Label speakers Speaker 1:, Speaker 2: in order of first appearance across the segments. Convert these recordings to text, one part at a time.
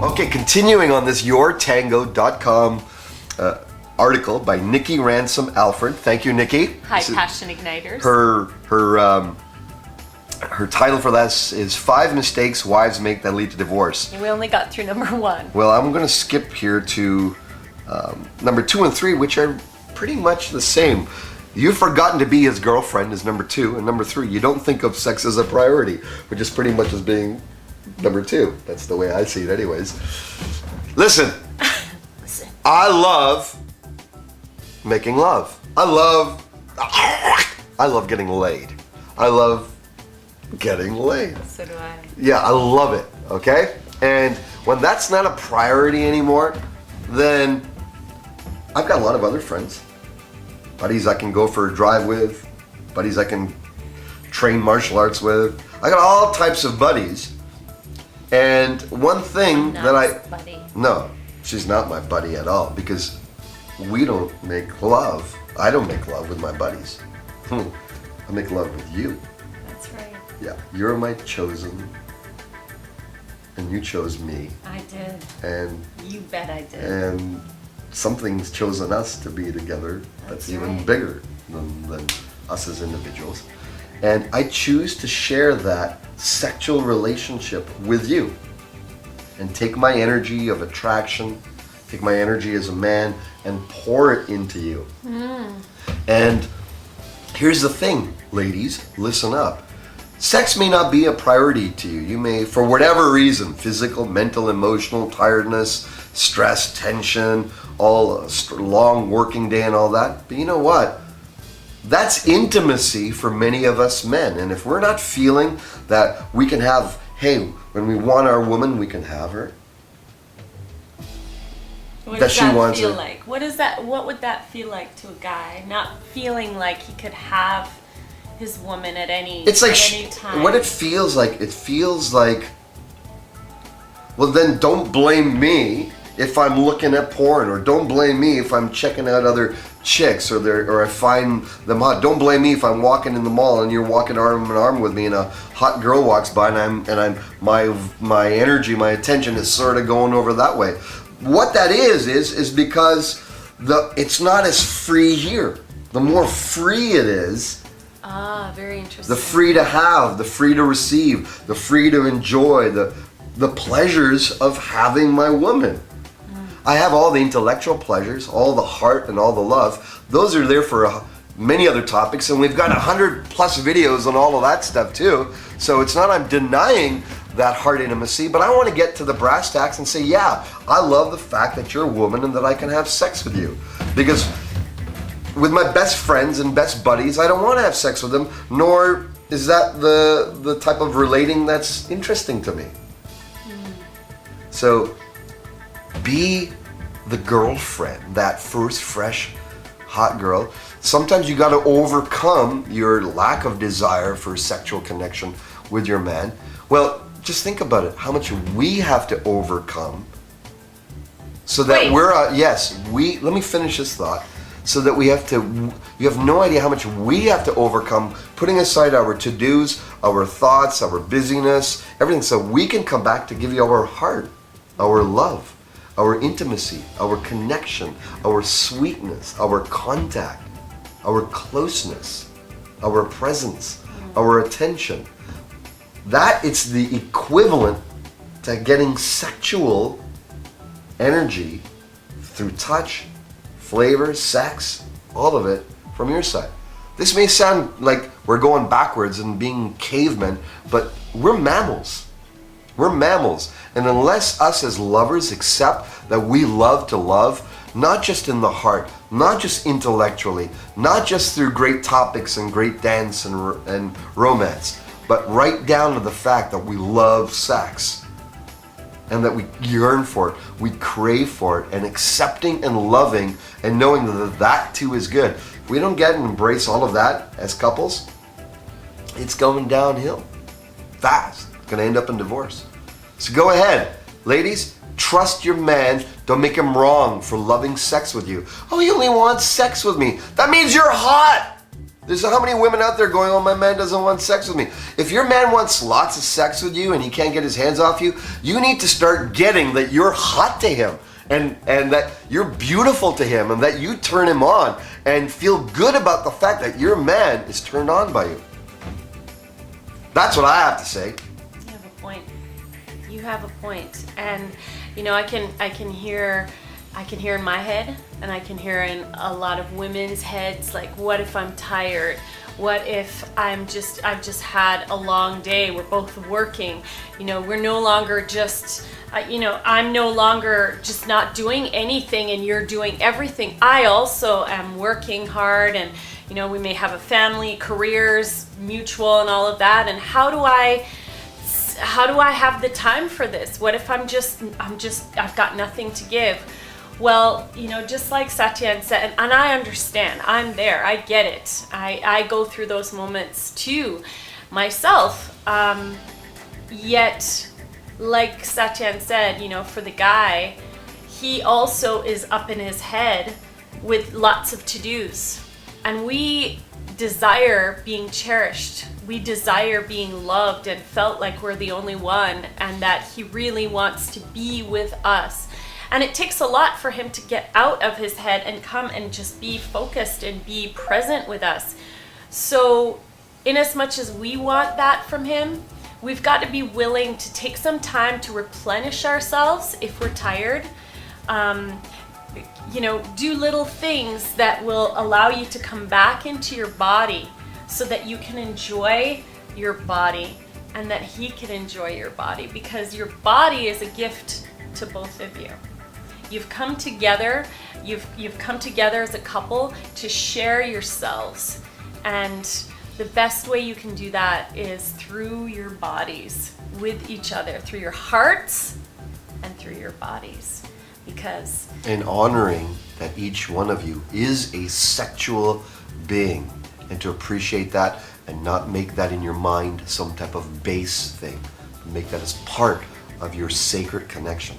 Speaker 1: Okay, continuing on this yourtango.com article by Nikki Ransom Alfred. Thank you, Nikki.
Speaker 2: Hi, Passion Igniters.
Speaker 1: Her title for that is 5 Mistakes Wives Make That Lead to Divorce.
Speaker 2: We only got through number 1.
Speaker 1: Well, I'm going to skip here to number 2 and 3, which are pretty much the same. You've forgotten to be his girlfriend is number 2, and number 3, you don't think of sex as a priority, which is pretty much as being number 2. That's the way I see it anyways. Listen. I love making love. I love getting laid. I love getting laid.
Speaker 2: So do I.
Speaker 1: Yeah, I love it, okay? And when that's not a priority anymore, then I've got a lot of other friends. Buddies I can go for a drive with, buddies I can train martial arts with. I got all types of buddies. And one thing that
Speaker 2: buddy.
Speaker 1: No, she's not my buddy at all because we don't make love. I don't make love with my buddies. I make love with you.
Speaker 2: That's right.
Speaker 1: Yeah, you're my chosen, and you chose me.
Speaker 2: I did.
Speaker 1: And
Speaker 2: you bet I did.
Speaker 1: And something's chosen us to be together that's even
Speaker 2: right.
Speaker 1: bigger than us as individuals. And I choose to share that sexual relationship with you and take my energy of attraction, take my energy as a man and pour it into you. And here's the thing, ladies, listen up. Sex may not be a priority to you. You may, for whatever reason, physical, mental, emotional, tiredness, stress, tension, all a long working day and all that. But you know what? That's intimacy for many of us men. And if we're not feeling that we can have, hey, when we want our woman, we can have her.
Speaker 2: What does that feel like? What would that feel like to a guy? Not feeling like he could have his woman at any time.
Speaker 1: What it feels like, well then don't blame me if I'm looking at porn, or don't blame me if I'm checking out other chicks or I find them hot. Don't blame me if I'm walking in the mall and you're walking arm in arm with me and a hot girl walks by and my energy, my attention is sort of going over that way. What that is because it's not as free here. The more free it is,
Speaker 2: very interesting.
Speaker 1: the free to have, the free to receive, the free to enjoy, the pleasures of having my woman. I have all the intellectual pleasures, all the heart and all the love. Those are there for many other topics, and we've got 100+ videos on all of that stuff too. So it's not I'm denying that heart intimacy, but I want to get to the brass tacks and say, yeah, I love the fact that you're a woman and that I can have sex with you. Because with my best friends and best buddies, I don't want to have sex with them, nor is that the type of relating that's interesting to me. So be the girlfriend, that first fresh hot girl. Sometimes you got to overcome your lack of desire for sexual connection with your man. Well, just think about it, how much we have to overcome so that let me finish this thought. So that you have no idea how much we have to overcome, putting aside our to-dos, our thoughts, our busyness, everything, so we can come back to give you our heart, our love, our intimacy, our connection, our sweetness, our contact, our closeness, our presence, our attention. That it's the equivalent to getting sexual energy through touch, flavor, sex, all of it from your side. This may sound like we're going backwards and being cavemen, but we're mammals. We're mammals. And unless us as lovers accept that we love to love, not just in the heart, not just intellectually, not just through great topics and great dance and romance, but right down to the fact that we love sex and that we yearn for it, we crave for it, and accepting and loving and knowing that too is good. If we don't get and embrace all of that as couples, it's going downhill fast. It's going to end up in divorce. So go ahead, ladies, trust your man. Don't make him wrong for loving sex with you. Oh, he only wants sex with me. That means you're hot. There's how many women out there going, oh, my man doesn't want sex with me. If your man wants lots of sex with you and he can't get his hands off you, you need to start getting that you're hot to him and that you're beautiful to him and that you turn him on and feel good about the fact that your man is turned on by you. That's what I have to say.
Speaker 2: You have a point. You have a point. And I can hear in my head, and I can hear in a lot of women's heads, like, what if I'm tired? What if I've just had a long day, we're both working, we're no longer just, I'm no longer just not doing anything and you're doing everything. I also am working hard, and we may have a family, careers, mutual, and all of that. And how do I have the time for this? What if I've got nothing to give? Well, just like Satyen said, and I understand, I'm there, I get it. I go through those moments too myself. Yet, like Satyen said, for the guy, he also is up in his head with lots of to-dos. And we desire being cherished. We desire being loved and felt like we're the only one, and that he really wants to be with us. And it takes a lot for him to get out of his head and come and just be focused and be present with us. So, in as much as we want that from him, we've got to be willing to take some time to replenish ourselves if we're tired. Do little things that will allow you to come back into your body so that you can enjoy your body and that he can enjoy your body, because your body is a gift to both of you. You've come together, you've come together as a couple to share yourselves, and the best way you can do that is through your bodies with each other, through your hearts and through your bodies. Because
Speaker 1: and honoring that each one of you is a sexual being, and to appreciate that and not make that in your mind some type of base thing. Make that as part of your sacred connection.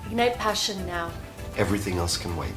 Speaker 2: Ignite passion now.
Speaker 1: Everything else can wait.